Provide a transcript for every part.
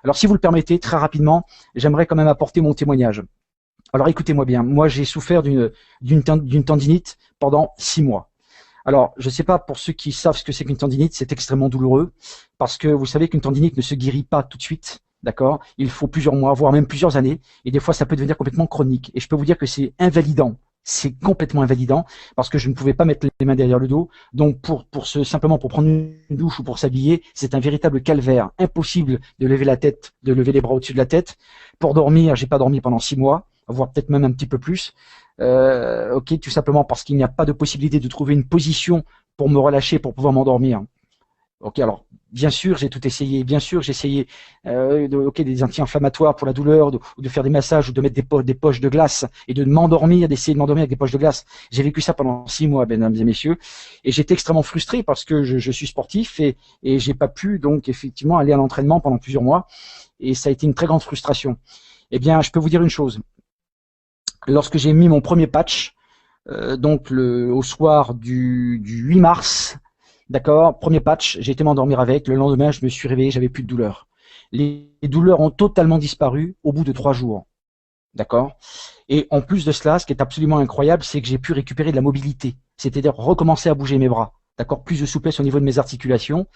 Alors si vous le permettez, très rapidement, j'aimerais quand même apporter mon témoignage. Alors écoutez-moi bien, moi j'ai souffert d'une tendinite pendant 6 mois. Alors, je ne sais pas, pour ceux qui savent ce que c'est qu'une tendinite, c'est extrêmement douloureux, parce que vous savez qu'une tendinite ne se guérit pas tout de suite, d'accord? Il faut plusieurs mois, voire même plusieurs années, et des fois ça peut devenir complètement chronique. Et je peux vous dire que c'est invalidant, c'est complètement invalidant, parce que je ne pouvais pas mettre les mains derrière le dos. Donc simplement pour prendre une douche ou pour s'habiller, c'est un véritable calvaire, impossible de lever la tête, de lever les bras au-dessus de la tête. Pour dormir, j'ai pas dormi pendant 6 mois, voire peut-être même un petit peu plus. Ok, tout simplement parce qu'il n'y a pas de possibilité de trouver une position pour me relâcher, pour pouvoir m'endormir. Ok, alors bien sûr j'ai tout essayé, bien sûr j'ai essayé des anti-inflammatoires pour la douleur, ou de faire des massages, ou de mettre des poches de glace et de m'endormir, d'essayer de m'endormir avec des poches de glace. J'ai vécu ça pendant 6 mois, mesdames et messieurs, et j'étais extrêmement frustré parce que je suis sportif et j'ai pas pu donc effectivement aller à l'entraînement pendant plusieurs mois, et ça a été une très grande frustration. Eh bien, je peux vous dire une chose. Lorsque j'ai mis mon premier patch, donc au soir du 8 mars, d'accord, premier patch, j'ai été m'endormir avec. Le lendemain, je me suis réveillé, j'avais plus de douleur. Les douleurs ont totalement disparu au bout de 3 jours, d'accord. Et en plus de cela, ce qui est absolument incroyable, c'est que j'ai pu récupérer de la mobilité, c'est-à-dire recommencer à bouger mes bras, d'accord, plus de souplesse au niveau de mes articulations.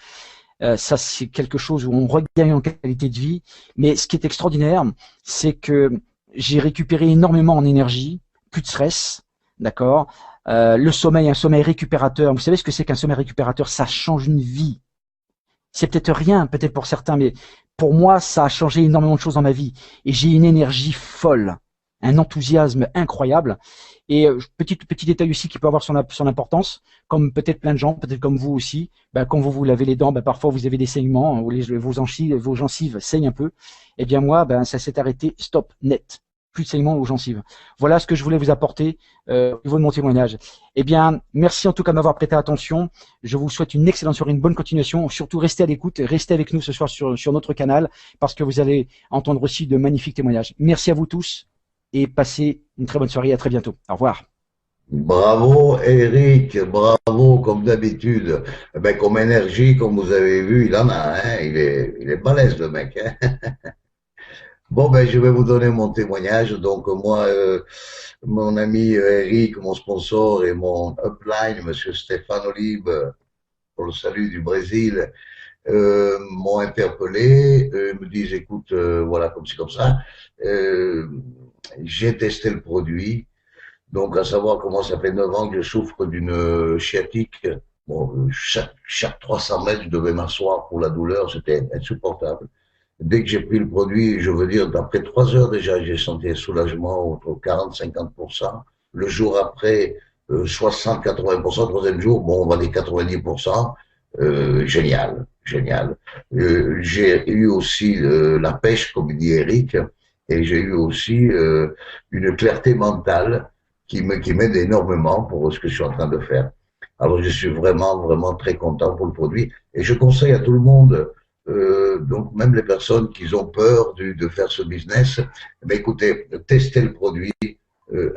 Ça, c'est quelque chose où on regagne en qualité de vie. Mais ce qui est extraordinaire, c'est que j'ai récupéré énormément en énergie, plus de stress, d'accord. Le sommeil, un sommeil récupérateur. Vous savez ce que c'est qu'un sommeil récupérateur? Ça change une vie. C'est peut-être rien, peut-être pour certains, mais pour moi, ça a changé énormément de choses dans ma vie. Et j'ai une énergie folle, un enthousiasme incroyable. Et petit détail aussi qui peut avoir son importance, comme peut-être plein de gens, peut-être comme vous aussi, quand vous vous lavez les dents, parfois vous avez des saignements, ou vos gencives saignent un peu. Eh bien moi, ça s'est arrêté, stop, net. Plus de saignements aux gencives. Voilà ce que je voulais vous apporter au niveau de mon témoignage. Eh bien, merci en tout cas de m'avoir prêté attention. Je vous souhaite une excellente soirée, une bonne continuation. Surtout, restez à l'écoute, restez avec nous ce soir sur notre canal, parce que vous allez entendre aussi de magnifiques témoignages. Merci à vous tous et passez une très bonne soirée. À très bientôt. Au revoir. Bravo Eric, bravo comme d'habitude. Comme énergie, comme vous avez vu, il en a, hein. Il est balèze le mec, hein. Bon, je vais vous donner mon témoignage. Donc, moi, mon ami Eric, mon sponsor et mon upline, monsieur Stéphane Olive, pour le salut du Brésil, m'ont interpellé, me disent, écoute, voilà, comme ci, comme ça. J'ai testé le produit. Donc, à savoir comment ça fait 9 ans que je souffre d'une sciatique. Bon, chaque 300 mètres, je devais m'asseoir pour la douleur, c'était insupportable. Dès que j'ai pris le produit, je veux dire, d'après 3 heures déjà, j'ai senti un soulagement entre 40-50%. Le jour après, 60-80%. Le troisième jour, bon, on va dire 90%. Génial, génial. J'ai eu aussi la pêche, comme dit Eric, et j'ai eu aussi une clarté mentale qui m'aide énormément pour ce que je suis en train de faire. Alors, je suis vraiment, vraiment très content pour le produit. Et je conseille à tout le monde, donc même les personnes qui ont peur de faire ce business, écoutez, testez le produit,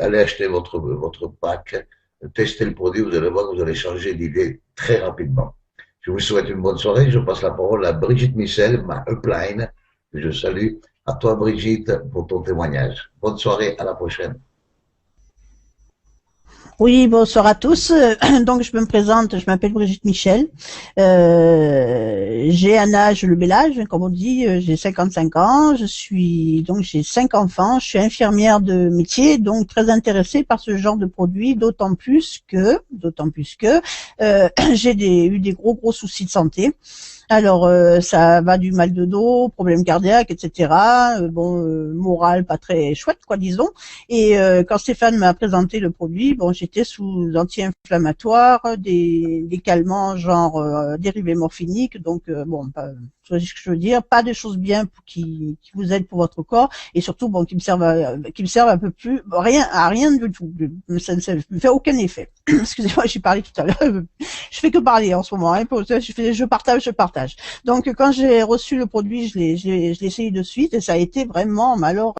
allez acheter votre pack, testez le produit, vous allez voir que vous allez changer d'idée très rapidement. Je vous souhaite une bonne soirée. Je passe la parole à Brigitte Michel, ma upline, que je salue. À toi, Brigitte, pour ton témoignage. Bonne soirée, à la prochaine. Oui, bonsoir à tous. Donc, je me présente, je m'appelle Brigitte Michel. J'ai un âge, le bel âge, comme on dit, j'ai 55 ans. J'ai 5 enfants. Je suis infirmière de métier, donc très intéressée par ce genre de produit, d'autant plus que, j'ai eu des gros soucis de santé. Alors, ça va du mal de dos, problème cardiaque, etc. Moral pas très chouette, quoi, disons. Et quand Stéphane m'a présenté le produit, j'étais sous anti-inflammatoires, des calmants genre dérivés morphiniques. Donc, ce que je veux dire, pas de choses bien qui vous aident pour votre corps, et surtout, qui me servent un peu plus, à rien du tout. Ça ne me fait aucun effet. Excusez-moi, j'ai parlé tout à l'heure. Je fais que parler en ce moment. Hein. Je partage. Donc, quand j'ai reçu le produit, je l'ai essayé de suite, et ça a été vraiment, mais alors,